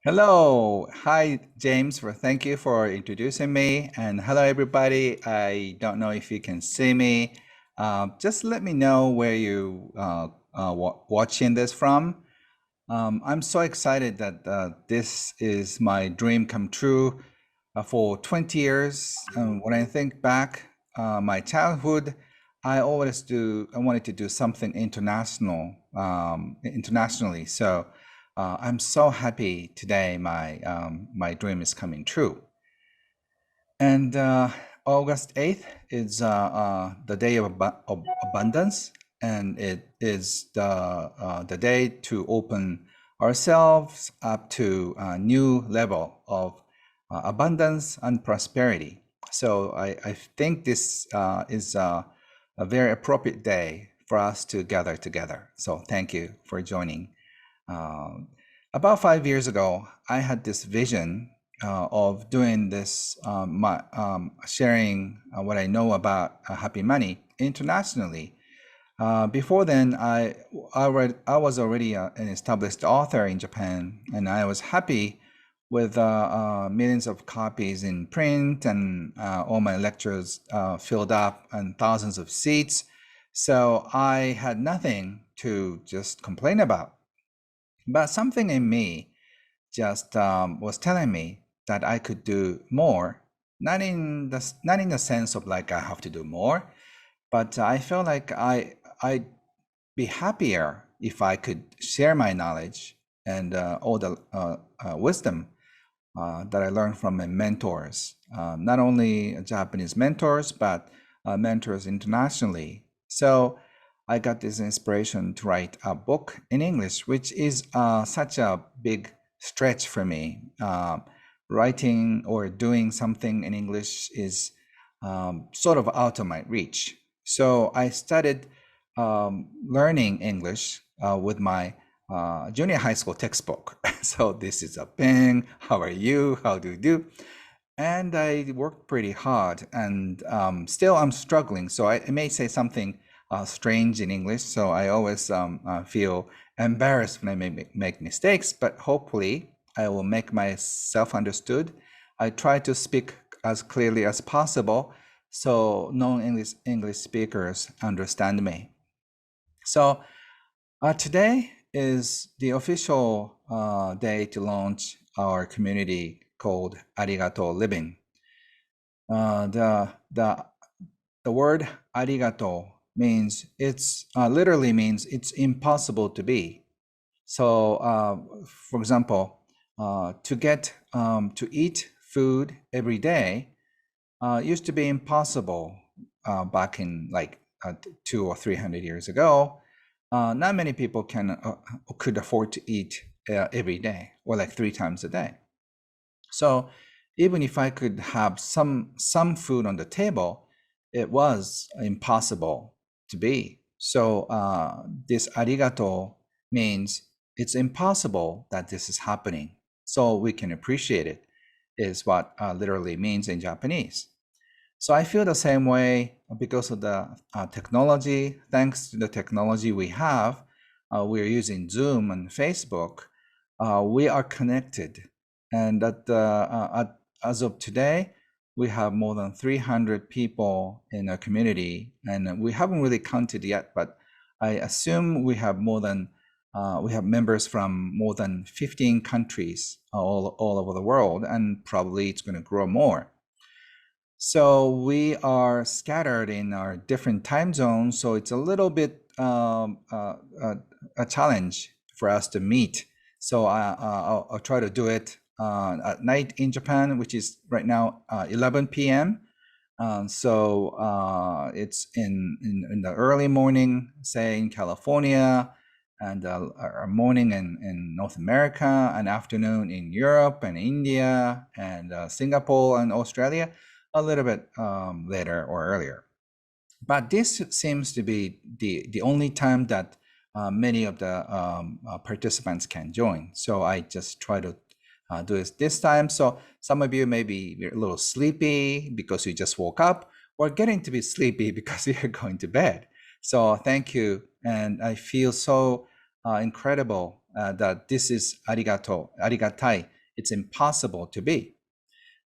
Hello. Hi, James. Thank you for introducing me. And hello, everybody. I don't know if you can see me. Just let me know where you watching this from. I'm so excited that this is my dream come true for 20 years. When I think back, my childhood, I wanted to do something internationally. So I'm so happy today my dream is coming true. And August 8th is the day of abundance, and it is the day to open ourselves up to a new level of abundance and prosperity. So I think this is a very appropriate day for us to gather together. So thank you for joining. About 5 years ago, I had this vision of doing this, sharing what I know about happy money internationally. Before then, I was already an established author in Japan, and I was happy with millions of copies in print and all my lectures filled up and thousands of seats. So I had nothing to just complain about. But something in me just was telling me that I could do more, not in the sense of like I have to do more, but I felt like I'd be happier if I could share my knowledge and all the wisdom that I learned from my mentors, not only Japanese mentors, but mentors internationally. So I got this inspiration to write a book in English, which is such a big stretch for me. Writing or doing something in English is sort of out of my reach. So I started learning English with my junior high school textbook. So this is a ping. How are you? How do you do? And I worked pretty hard, and still I'm struggling. So I may say something strange in English. So I always feel embarrassed when I make mistakes, but hopefully I will make myself understood. I try to speak as clearly as possible so non-English speakers understand me. So today is the official day to launch our community called Arigato Living. The word arigato means literally means it's impossible to be. So, for example, to get to eat food every day used to be impossible back in like 200 or 300 years ago. Not many people could afford to eat every day or like 3 times a day. So even if I could have some food on the table, it was impossible to be. So this arigato means it's impossible that this is happening. So we can appreciate it, is what literally means in Japanese. So I feel the same way because of the technology. Thanks to the technology we have, we're using Zoom and Facebook. We are connected, and as of today, we have more than 300 people in our community, and we haven't really counted yet, but I assume we have members from more than 15 countries all over the world, and probably it's going to grow more. So we are scattered in our different time zones, so it's a little bit a challenge for us to meet. So I'll try to do it at night in Japan, which is right now 11 p.m. So it's in the early morning, say in California, and morning in North America, and afternoon in Europe and India and Singapore and Australia, a little bit later or earlier. But this seems to be the only time that many of the participants can join. So I just try to do it this time. So some of you may be a little sleepy because you just woke up, or getting to be sleepy because you're going to bed. So thank you. And I feel so incredible that this is arigatai it's impossible to be.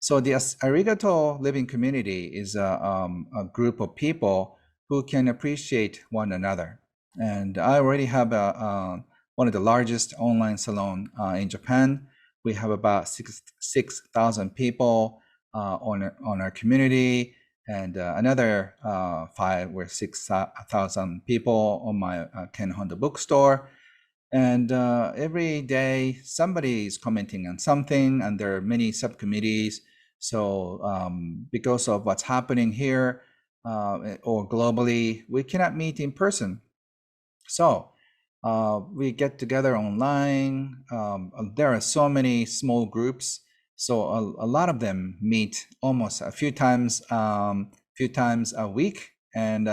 So the Arigato Living Community is a group of people who can appreciate one another. And I already have one of the largest online salon in Japan. We have about 6,000 people on our community, and another 5 or 6,000 people on my kenhonda bookstore. And every day somebody is commenting on something, and there are many subcommittees. So because of what's happening here or globally, we cannot meet in person. So we get together online. There are so many small groups. So a lot of them meet almost a few times a week. And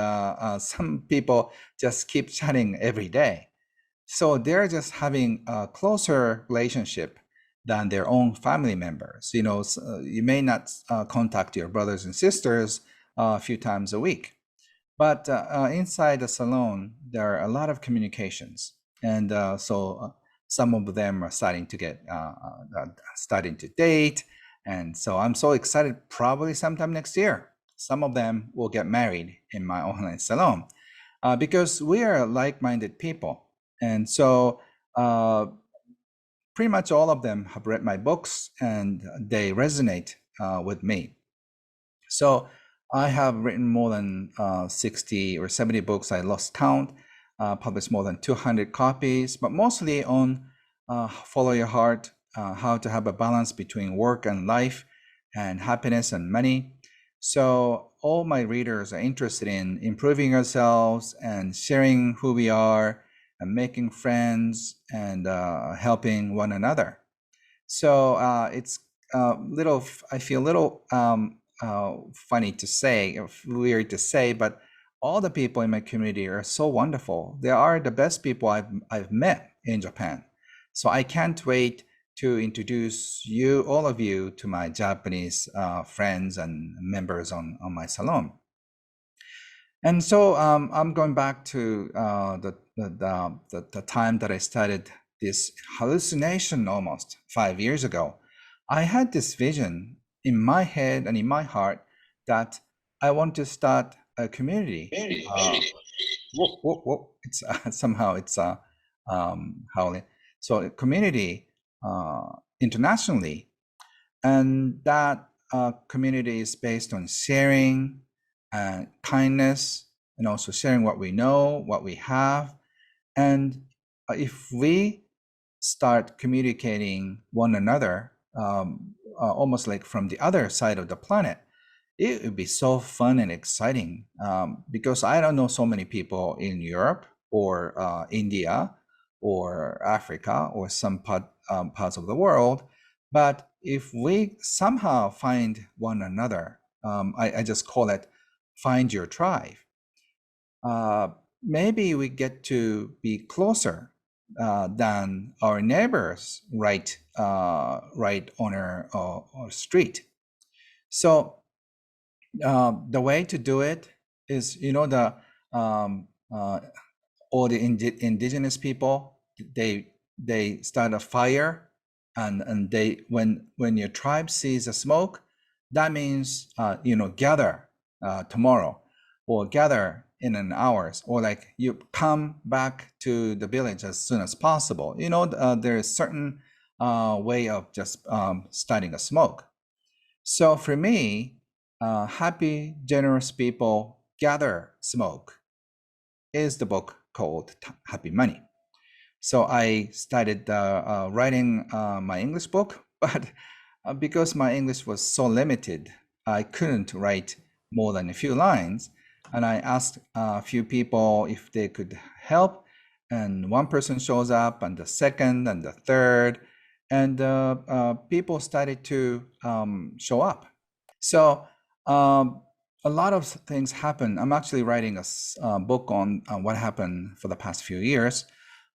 some people just keep chatting every day. So they're just having a closer relationship than their own family members. You know, you may not contact your brothers and sisters a few times a week, but inside the salon, there are a lot of communications. And so some of them are starting to date. And so I'm so excited, probably sometime next year, some of them will get married in my online salon because we are like-minded people. And so pretty much all of them have read my books and they resonate with me. So I have written more than 60 or 70 books. I lost count, published more than 200 copies, but mostly on follow your heart, how to have a balance between work and life and happiness and money. So all my readers are interested in improving ourselves and sharing who we are and making friends and helping one another. So it's I feel a little funny to say, weird to say, but all the people in my community are so wonderful. They are the best people I've met in Japan. So I can't wait to introduce all of you to my Japanese friends and members on my salon. And so I'm going back to the time that I started this hallucination almost 5 years ago. I had this vision in my head and in my heart that I want to start a community. It's somehow it's howling. So a community internationally, and that community is based on sharing and kindness, and also sharing what we know, what we have. And if we start communicating one another, almost like from the other side of the planet, it would be so fun and exciting because I don't know so many people in Europe or India or Africa or some parts of the world. But if we somehow find one another, I just call it find your tribe. Maybe we get to be closer than our neighbors right on our street. So the way to do it is, all the indigenous people, they start a fire, and they when your tribe sees a smoke, that means gather tomorrow, or gather in an hour, or like you come back to the village as soon as possible. There is certain way of just starting a smoke. So for me, Happy Generous People Gather Smoke is the book called Happy Money. So I started writing my English book, but because my English was so limited, I couldn't write more than a few lines. And I asked a few people if they could help. And one person shows up, and the second, and the third. And people started to show up. So a lot of things happen. I'm actually writing a book on what happened for the past few years.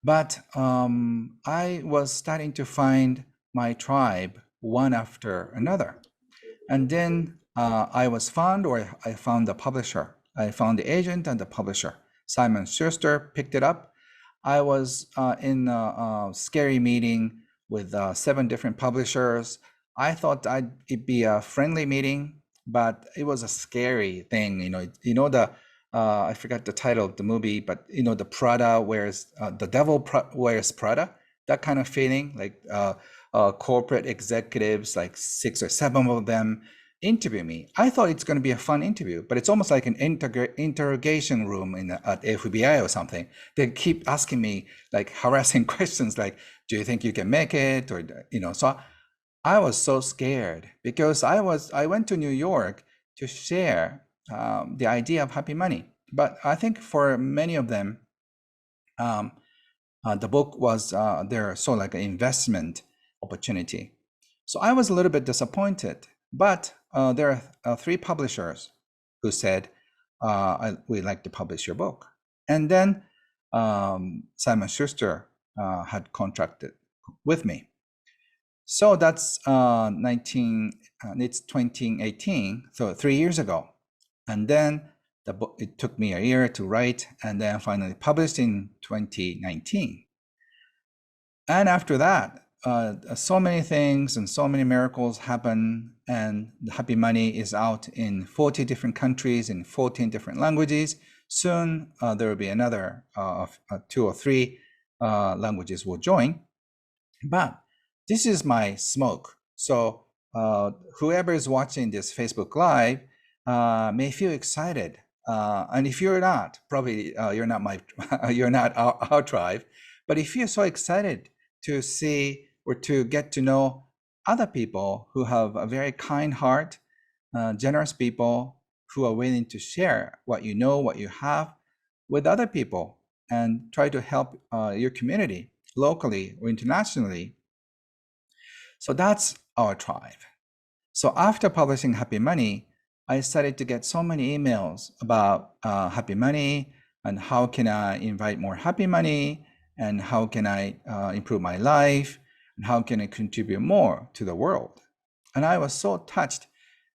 But I was starting to find my tribe one after another. And then I found the publisher. I found the agent and the publisher. Simon Schuster picked it up. I was in a scary meeting with 7 different publishers. I thought it'd be a friendly meeting, but it was a scary thing. The I forgot the title of the movie, but the Prada wears the devil wears Prada. That kind of feeling, like corporate executives, like 6 or 7 of them, interview me. I thought it's going to be a fun interview, but it's almost like an interrogation room at FBI or something. They keep asking me like harassing questions, like, "Do you think you can make it?" Or So I was so scared because I went to New York to share the idea of happy money, but I think for many of them, the book was their sort of like an investment opportunity. So I was a little bit disappointed, but there are 3 publishers who said, we'd like to publish your book. And then Simon Schuster had contracted with me. So that's it's 2018, so 3 years ago. And then the book, it took me a year to write, and then finally published in 2019. And after that, so many things and so many miracles happen, and the Happy Money is out in 40 different countries in 14 different languages. Soon there will be another 2 or 3 languages will join. But this is my smoke. So whoever is watching this Facebook Live may feel excited. And if you're not, probably you're not our tribe. But if you're so excited to see or to get to know other people who have a very kind heart, generous people who are willing to share what you know, what you have with other people, and try to help your community locally or internationally. So that's our tribe. So after publishing Happy Money, I started to get so many emails about Happy Money and how can I invite more Happy Money, and how can I improve my life, and how can I contribute more to the world. And I was so touched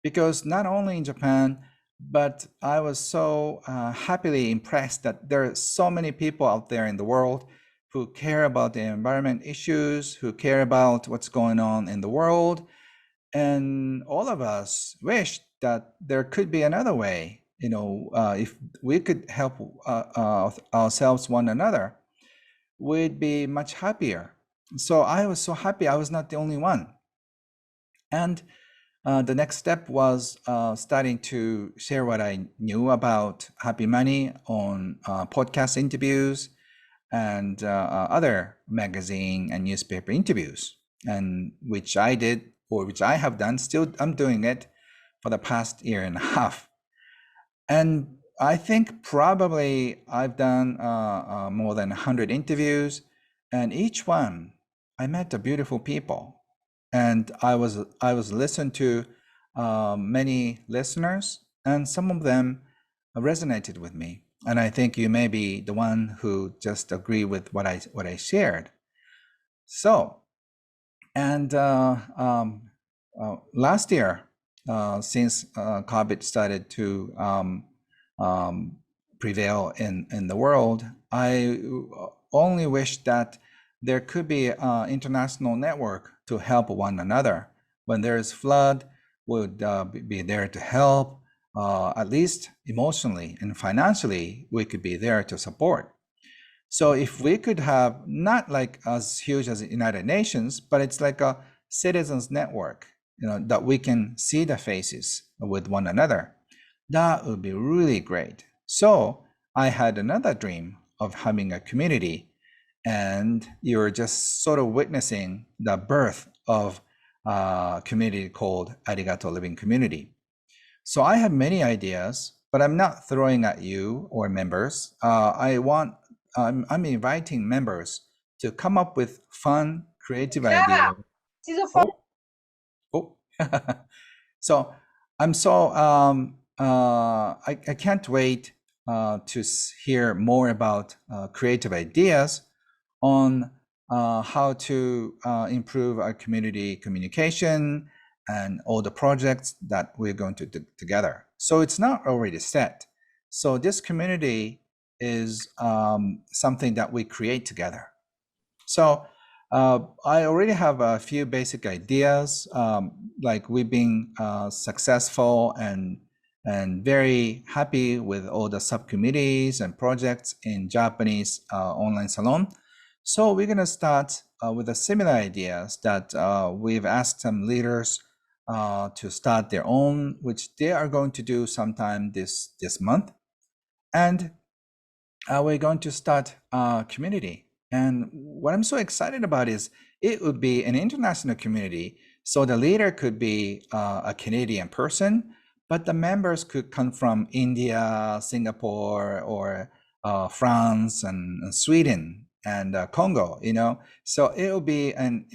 because not only in Japan, but I was so happily impressed that there are so many people out there in the world who care about the environment issues, who care about what's going on in the world. And all of us wish that there could be another way, if we could help ourselves, one another, we'd be much happier. So I was so happy I was not the only one. And the next step was starting to share what I knew about Happy Money on podcast interviews and other magazine and newspaper interviews, and which I did, or which I have done, still I'm doing it for the past year and a half. And I think probably I've done more than 100 interviews, and each one I met the beautiful people, and I was listened to many listeners, and some of them resonated with me. And I think you may be the one who just agree with what I shared. So, and last year, since COVID started to prevail in the world, I only wish that there could be an international network to help one another. When there is flood, would be there to help. At least emotionally and financially, we could be there to support. So if we could have, not like as huge as the United Nations, but it's like a citizens network, that we can see the faces with one another, that would be really great. So I had another dream of having a community, and you're just sort of witnessing the birth of a community called Arigato Living Community. So I have many ideas, but I'm not throwing at you or members. I'm inviting members to come up with fun, creative ideas. Oh. So I'm so I can't wait to hear more about creative ideas on how to improve our community communication and all the projects that we're going to do together. So it's not already set. So this community is something that we create together. So I already have a few basic ideas. Like we've been successful and very happy with all the subcommittees and projects in Japanese online salon. So we're gonna start with a similar ideas that we've asked some leaders to start their own, which they are going to do sometime this month. And we're going to start a community. And what I'm so excited about is it would be an international community. So the leader could be a Canadian person, but the members could come from India, Singapore, or France and Sweden and Congo, you know. So it will be an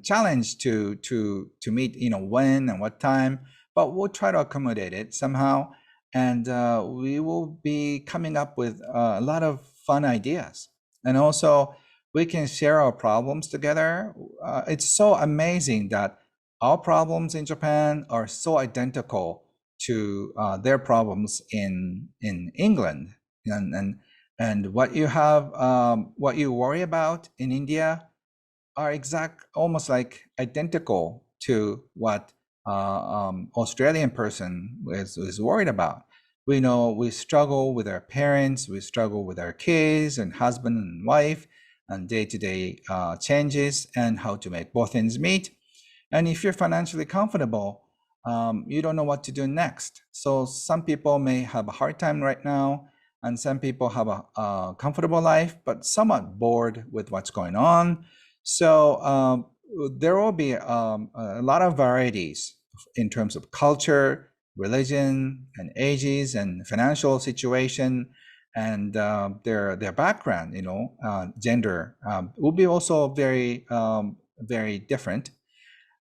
challenge to meet, you know, when and what time, but we'll try to accommodate it somehow. And we will be coming up with a lot of fun ideas. And also, we can share our problems together. It's so amazing that our problems in Japan are so identical to their problems in England. And what you have, what you worry about in India are almost like identical to what Australian person is worried about. We know we struggle with our parents, we struggle with our kids and husband and wife, and day-to-day changes and how to make both ends meet. And if you're financially comfortable, you don't know what to do next. So some people may have a hard time right now, and some people have a comfortable life, but somewhat bored with what's going on. So there will be a lot of varieties in terms of culture, religion, and ages, and financial situation, and their background. You know, gender will be also very very different.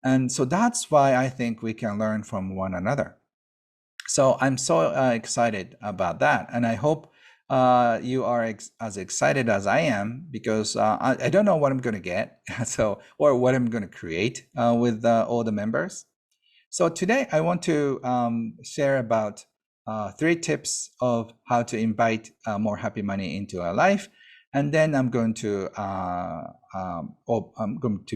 And so that's why I think we can learn from one another. So I'm so excited about that. And I hope you are as excited as I am, because I don't know what I'm going to get, so, or what I'm going to create with all the members. So today I want to share about 3 tips of how to invite more happy money into our life. And then I'm going to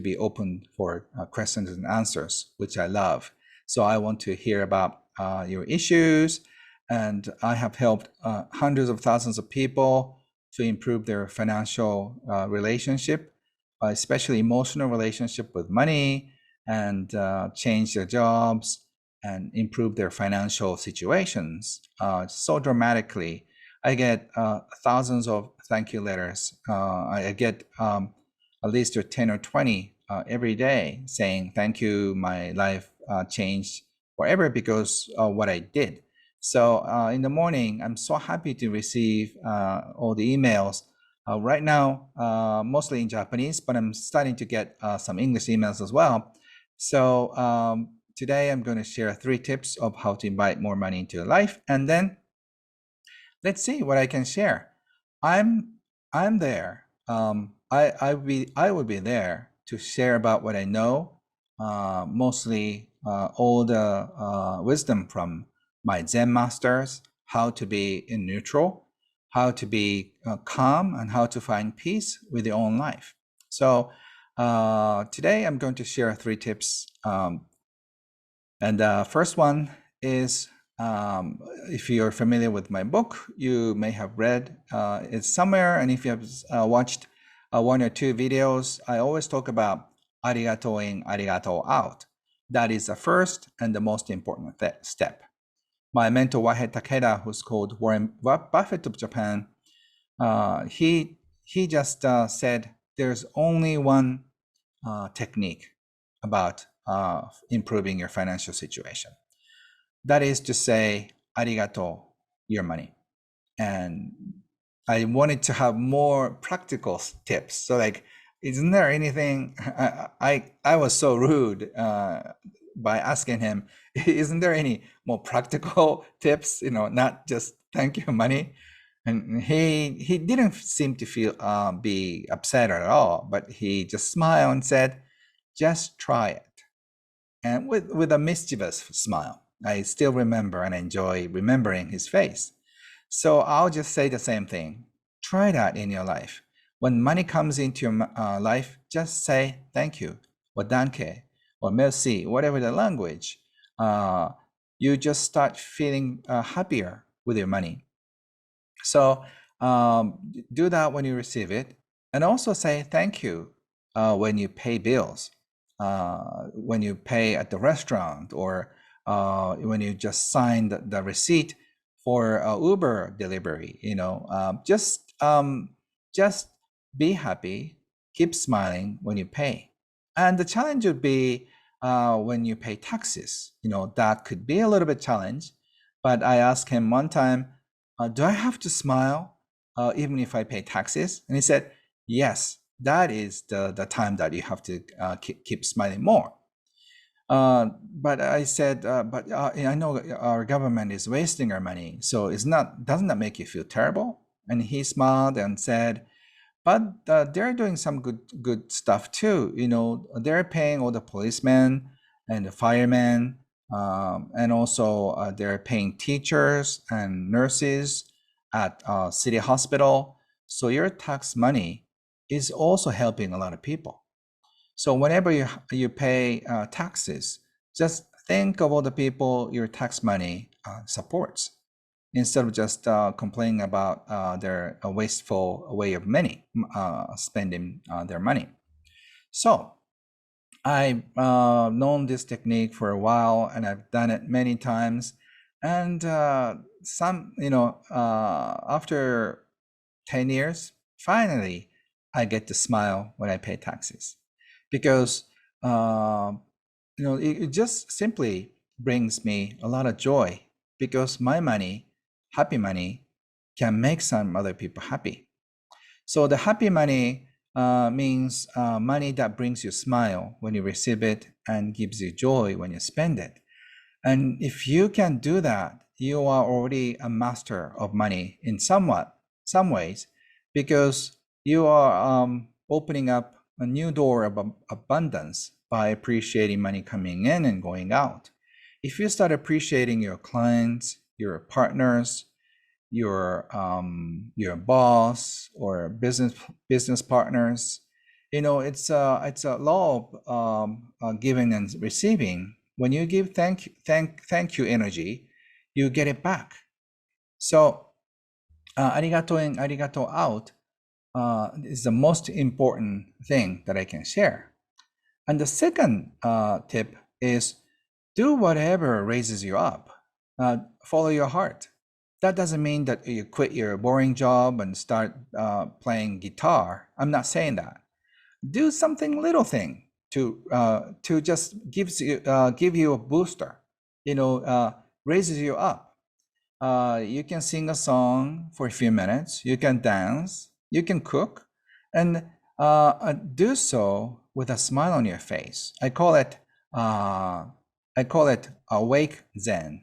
be open for questions and answers, which I love. So I want to hear about your issues, and I have helped hundreds of thousands of people to improve their financial relationship, especially emotional relationship with money, and change their jobs and improve their financial situations so dramatically. I get thousands of thank you letters. I get at least 10 or 20 every day saying, thank you, my life changed forever because of what I did. So in the morning, I'm so happy to receive all the emails. Right now, mostly in Japanese, but I'm starting to get some English emails as well. So today I'm going to share 3 tips of how to invite more money into your life, and then let's see what I can share. I'm there. I will be there to share about what I know, mostly all the wisdom from my Zen masters, how to be in neutral, how to be calm, and how to find peace with your own life. So today I'm going to share 3 tips. And the first one is, if you're familiar with my book, you may have read it somewhere. And if you have watched 1 or 2 videos, I always talk about arigato in, arigato out. That is the first and the most important step. My mentor, Wahei Takeda, who's called Warren Buffett of Japan, he just said there's only one technique about improving your financial situation. That is to say, arigato, your money. And I wanted to have more practical tips. So like, isn't there anything, I was so rude by asking him, isn't there any more practical tips, you know, not just thank you money? And he didn't seem to feel be upset at all, but he just smiled and said, just try it. And with a mischievous smile. I still remember and enjoy remembering his face. So I'll just say the same thing. Try that in your life. When money comes into your life, just say thank you, or danke, or merci, whatever the language. You just start feeling happier with your money. So do that when you receive it, and also say thank you when you pay bills, when you pay at the restaurant, or when you just sign the receipt for Uber delivery. Just be happy, keep smiling when you pay. And the challenge would be when you pay taxes. That could be a little bit challenge. But I asked him one time, do I have to smile even if I pay taxes? And he said, yes, that is the time that you have to keep smiling more. But I said, but I know our government is wasting our money, so doesn't that make you feel terrible? And he smiled and said, but they're doing some good stuff too. They're paying all the policemen and the firemen, and also they're paying teachers and nurses at city hospital. So your tax money is also helping a lot of people. So whenever you pay taxes, just think of all the people your tax money supports, instead of just complaining about their wasteful way of spending their money. So I've known this technique for a while, and I've done it many times. And after 10 years, finally, I get to smile when I pay taxes, because it just simply brings me a lot of joy, because my money, happy money, can make some other people happy. So the happy money means money that brings you smile when you receive it and gives you joy when you spend it. And if you can do that, you are already a master of money in some ways, because you are opening up a new door of abundance by appreciating money coming in and going out. If you start appreciating your clients, your partners, your boss, or business partners, it's a law of giving and receiving. When you give thank you energy, you get it back. So arigato in, arigato out is the most important thing that I can share. And the second tip is, do whatever raises you up. Follow your heart. That doesn't mean that you quit your boring job and start playing guitar. I'm not saying that. Do something little thing to just give you a booster. Raises you up. You can sing a song for a few minutes. You can dance. You can cook, and do so with a smile on your face. I call it awake Zen.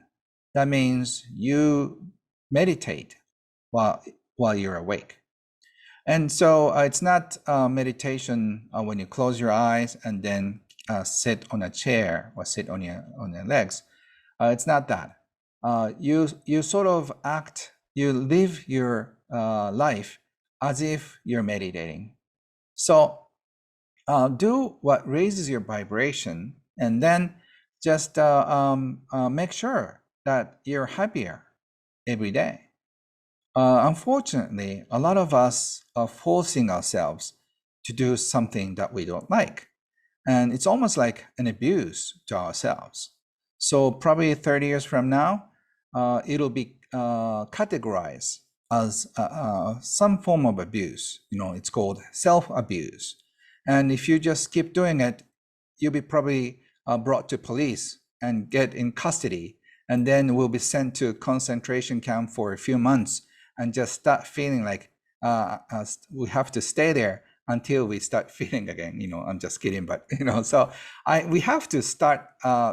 That means you meditate while you're awake. And so it's not meditation when you close your eyes and then sit on a chair or sit on your legs. It's not that. You sort of you live your life as if you're meditating. So do what raises your vibration, and then just make sure that you're happier every day. Unfortunately, a lot of us are forcing ourselves to do something that we don't like. And it's almost like an abuse to ourselves. So probably 30 years from now, it'll be categorized as some form of abuse. It's called self-abuse. And if you just keep doing it, you'll be probably brought to police and get in custody, and then will be sent to a concentration camp for a few months, and just start feeling like we have to stay there until we start feeling again. I'm just kidding, but so we have to start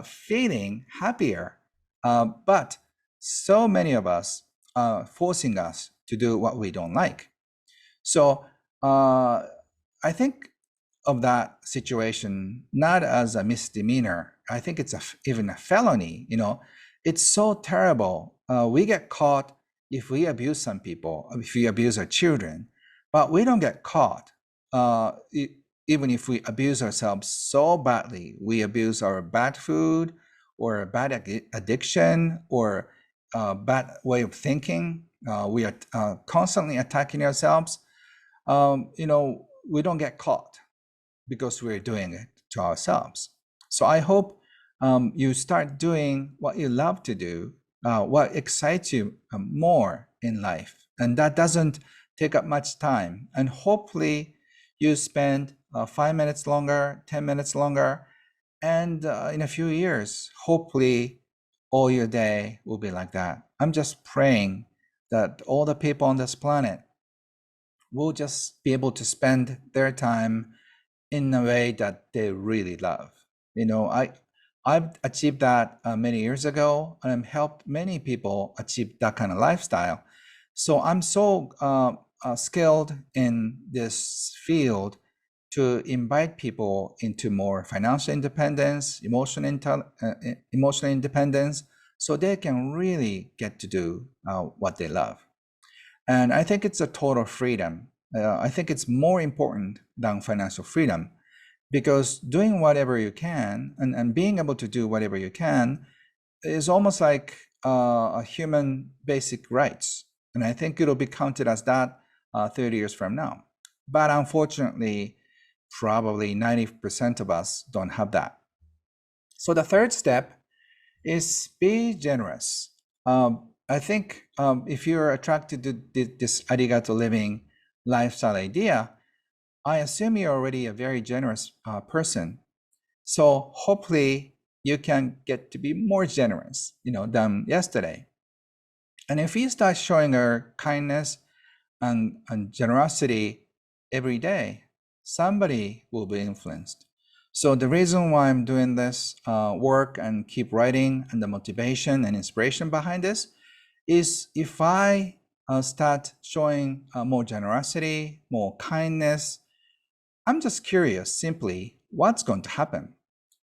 feeling happier. But so many of us are forcing us to do what we don't like. So I think of that situation not as a misdemeanor. I think it's even a felony. It's so terrible. We get caught if we abuse some people, if we abuse our children. but we don't get caught. Even if we abuse ourselves so badly, we abuse our bad food or a bad addiction or a bad way of thinking. We are constantly attacking ourselves. We don't get caught because we're doing it to ourselves. So I hope you start doing what you love to do, what excites you more in life. And that doesn't take up much time. And hopefully you spend 5 minutes longer, 10 minutes longer. And in a few years, hopefully all your day will be like that. I'm just praying that all the people on this planet will just be able to spend their time in a way that they really love. I've achieved that many years ago, and I've helped many people achieve that kind of lifestyle. So I'm so skilled in this field to invite people into more financial independence, emotional independence, so they can really get to do what they love. And I think it's a total freedom. I think it's more important than financial freedom, because doing whatever you can and being able to do whatever you can is almost like a human basic rights. And I think it'll be counted as that 30 years from now. But unfortunately, probably 90% of us don't have that. So the third step is be generous. I think if you're attracted to this arigato living lifestyle idea, I assume you're already a very generous person. So hopefully you can get to be more generous, than yesterday. And if you start showing our kindness and generosity every day, somebody will be influenced. So the reason why I'm doing this work and keep writing, and the motivation and inspiration behind this, is if I start showing more generosity, more kindness, I'm just curious simply what's going to happen.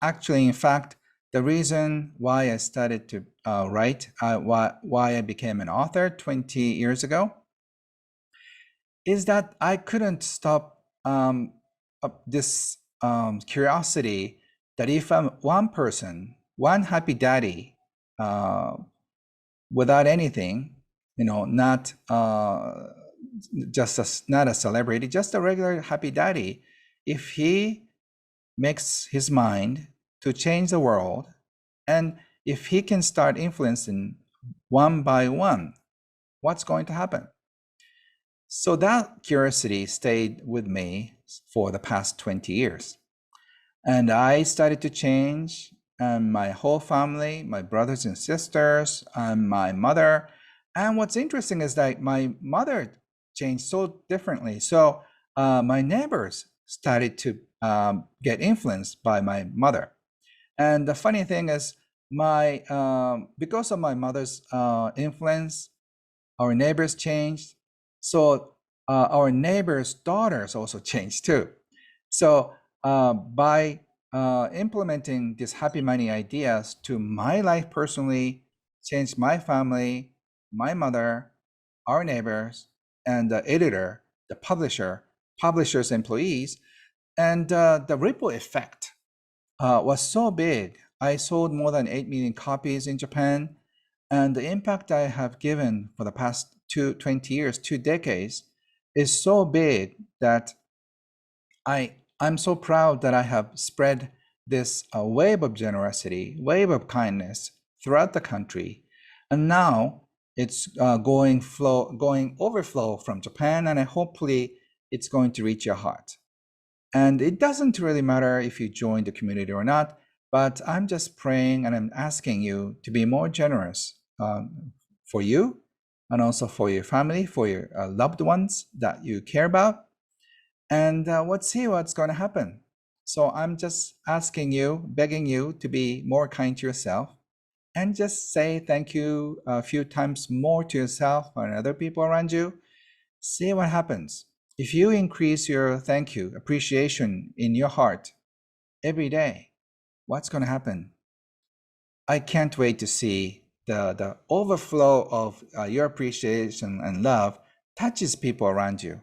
Actually, in fact, the reason why I started to write, why I became an author 20 years ago, is that I couldn't stop this curiosity that if I'm one person, one happy daddy, without anything, not not a celebrity, just a regular happy daddy, if he makes his mind to change the world, and if he can start influencing one by one, what's going to happen? So that curiosity stayed with me for the past 20 years. And I started to change, and my whole family, my brothers and sisters, and my mother. And what's interesting is that my mother changed so differently. So my neighbors started to get influenced by my mother. And the funny thing is, because of my mother's influence, our neighbors changed. So our neighbors' daughters also changed too. So by implementing these happy money ideas to my life personally, changed my family, my mother, our neighbors, and the editor, the publisher's employees, and the ripple effect was so big. I sold more than 8 million copies in Japan, and the impact I have given for the past 20 years, 2 decades, is so big that I'm so proud that I have spread this wave of generosity, wave of kindness throughout the country. And now it's going overflow from Japan, and hopefully it's going to reach your heart. And it doesn't really matter if you join the community or not, but I'm just praying and I'm asking you to be more generous for you, and also for your family, for your loved ones that you care about. And let's see what's going to happen. So I'm just asking you, begging you to be more kind to yourself, and just say thank you a few times more to yourself and other people around you. See what happens. If you increase your thank you, appreciation in your heart every day, what's going to happen? I can't wait to see the overflow of your appreciation and love touches people around you.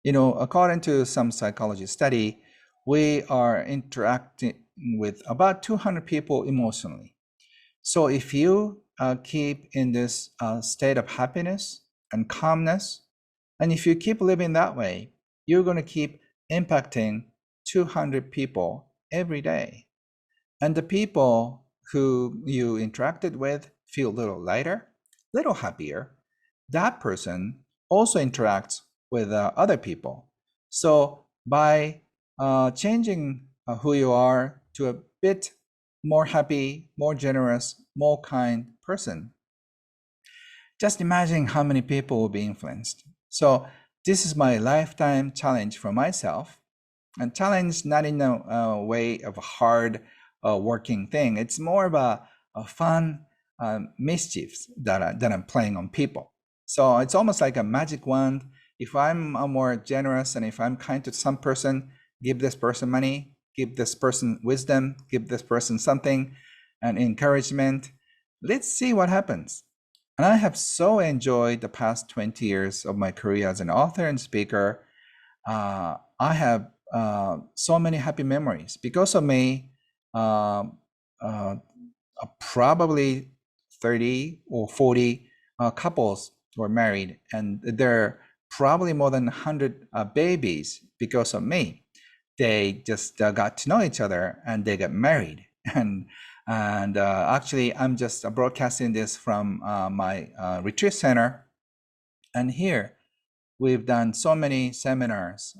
According to some psychology study, we are interacting with about 200 people emotionally. So if you keep in this state of happiness and calmness, and if you keep living that way, you're going to keep impacting 200 people every day. And the people who you interacted with feel a little lighter, a little happier. That person also interacts with other people. So by changing who you are to a bit more happy, more generous, more kind person, just imagine how many people will be influenced. So this is my lifetime challenge for myself, and challenge not in a way of a hard working thing. It's more of a fun mischiefs that I'm playing on people. So it's almost like a magic wand. If I'm more generous and if I'm kind to some person, give this person money, give this person wisdom, give this person something, and encouragement. Let's see what happens. And I have so enjoyed the past 20 years of my career as an author and speaker. I have so many happy memories. Because of me, probably 30 or 40 couples were married, and there are probably more than 100 babies because of me. They just got to know each other and they got married. And actually, I'm just broadcasting this from my retreat center. And here, we've done so many seminars,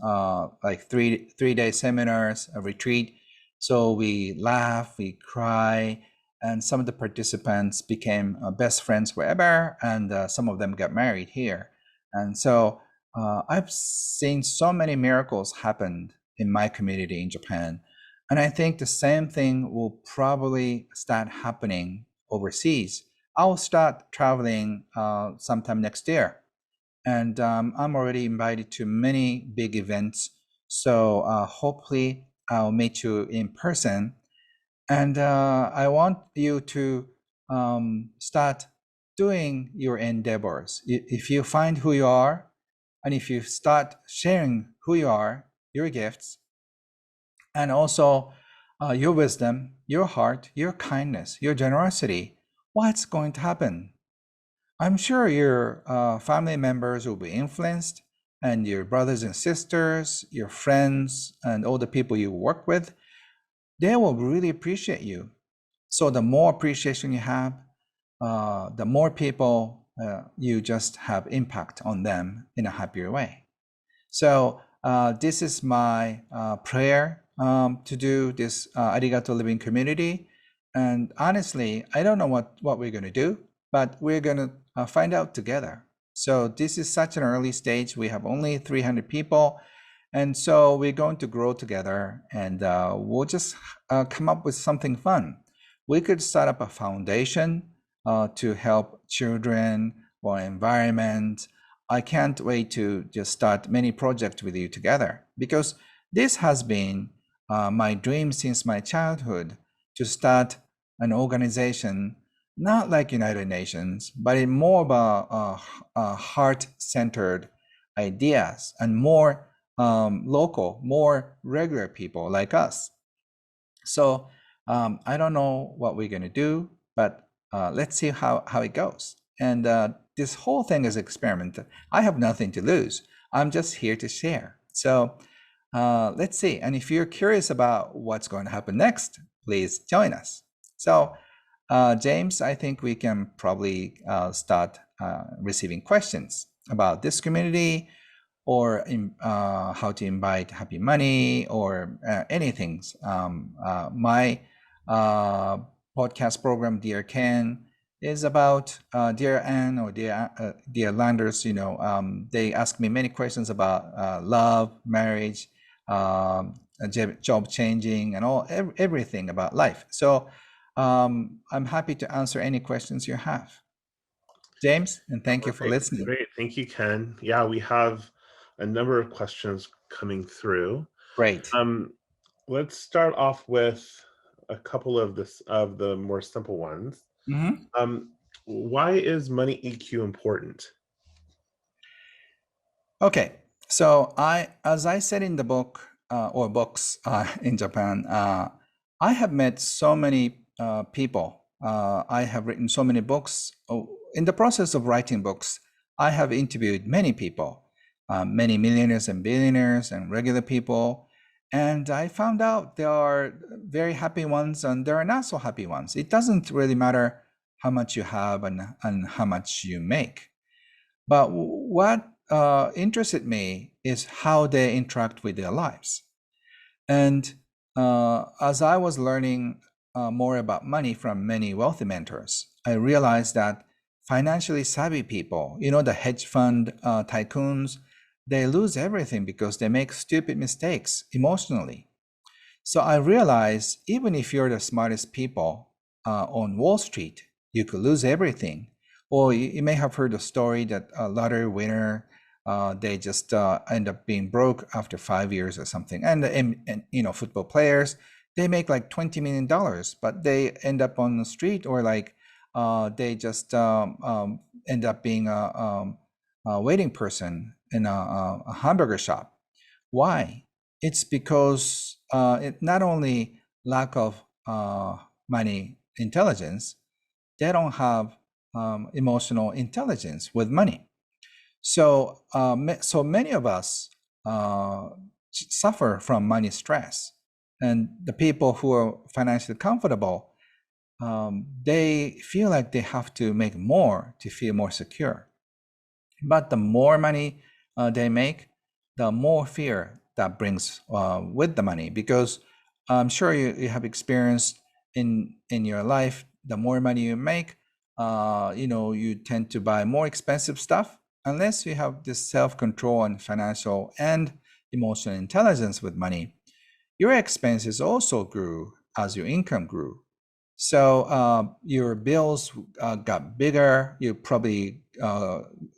like three-day seminars, a retreat. So we laugh, we cry, and some of the participants became best friends forever, and some of them got married here. And so I've seen so many miracles happen in my community in Japan. And I think the same thing will probably start happening overseas. I'll start traveling sometime next year. And I'm already invited to many big events. So hopefully I'll meet you in person. And I want you to start doing your endeavors. If you find who you are, and if you start sharing who you are, your gifts, and also your wisdom, your heart, your kindness, your generosity, what's going to happen? I'm sure your family members will be influenced, and your brothers and sisters, your friends, and all the people you work with, they will really appreciate you. So the more appreciation you have, the more people you just have impact on them in a happier way. So this is my prayer to do this Arigato Living Community. And honestly, I don't know what we're going to do, but we're going to find out together. So this is such an early stage. We have only 300 people. And so we're going to grow together, and we'll just come up with something fun. We could start up a foundation to help children or environment. I can't wait to just start many projects with you together, because this has been my dream since my childhood, to start an organization, not like United Nations, but in more of a heart-centered ideas, and more local, more regular people like us. So I don't know what we're going to do, but let's see how it goes. And this whole thing is experiment. I have nothing to lose. I'm just here to share. So let's see. And if you're curious about what's going to happen next, please join us. So James, I think we can probably start receiving questions about this community, or how to invite happy money, or anything. My podcast program, Dear Ken, is about Dear Anne or Dear Landers. They ask me many questions about love, marriage, job changing, and everything about life. So I'm happy to answer any questions you have. James, and thank you for listening. Great. Thank you, Ken. Yeah, we have a number of questions coming through. Great. Let's start off with a couple of the more simple ones. Why is money EQ important? Okay. So as I said in the book or books in Japan, I have met so many people. I have written so many books. Oh, in the process of writing books, I have interviewed many people, many millionaires and billionaires and regular people. And I found out there are very happy ones and there are not so happy ones. It doesn't really matter how much you have and how much you make. But what interested me is how they interact with their lives. And as I was learning more about money from many wealthy mentors, I realized that financially savvy people, the hedge fund tycoons, they lose everything because they make stupid mistakes emotionally. So I realized even if you're the smartest people on Wall Street, you could lose everything. Or you may have heard the story that a lottery winner, they just end up being broke after 5 years or something. And football players, they make like $20 million, but they end up on the street or like they just end up being a waiting person in a hamburger shop. Why? It's because it not only lack of money intelligence, they don't have emotional intelligence with money. So so many of us suffer from money stress, and the people who are financially comfortable, they feel like they have to make more to feel more secure. But the more money they make, the more fear that brings with the money. Because I'm sure you have experienced in your life, the more money you make, you tend to buy more expensive stuff unless you have this self-control and financial and emotional intelligence with money. Your expenses also grew as your income grew. So your bills got bigger. You probably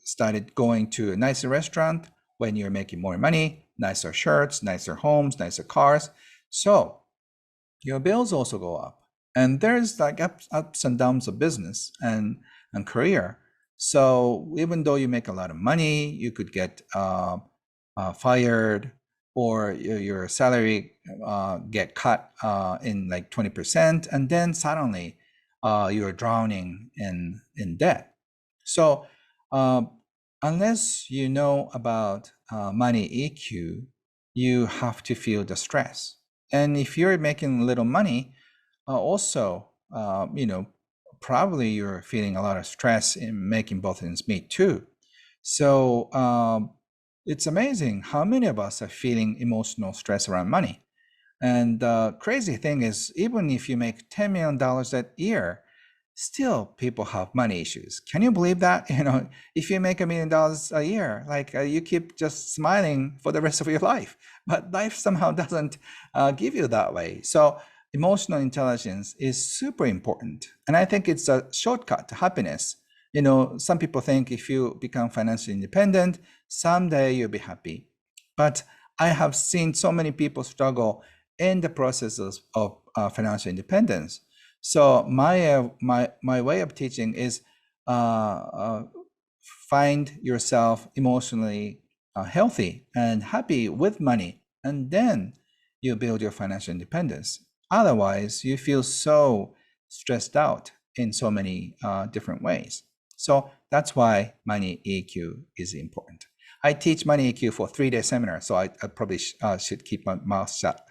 started going to a nicer restaurant when you're making more money, nicer shirts, nicer homes, nicer cars. So your bills also go up. And there's like ups and downs of business and career. So even though you make a lot of money, you could get fired, or your salary get cut in like 20%, and then suddenly you're drowning in debt. So unless you know about money EQ, you have to feel the stress. And if you're making little money, also, probably you're feeling a lot of stress in making both ends meet too. So it's amazing how many of us are feeling emotional stress around money. And the crazy thing is, even if you make $10 million a year, still people have money issues. Can you believe that? If you make $1 million a year, like you keep just smiling for the rest of your life, but life somehow doesn't give you that way. So emotional intelligence is super important. And I think it's a shortcut to happiness. Some people think if you become financially independent, someday you'll be happy. But I have seen so many people struggle in the processes of financial independence. So my way of teaching is find yourself emotionally healthy and happy with money, and then you build your financial independence. Otherwise, you feel so stressed out in so many different ways. So that's why money EQ is important. I teach money EQ for 3-day seminar, so I probably should keep my mouth shut.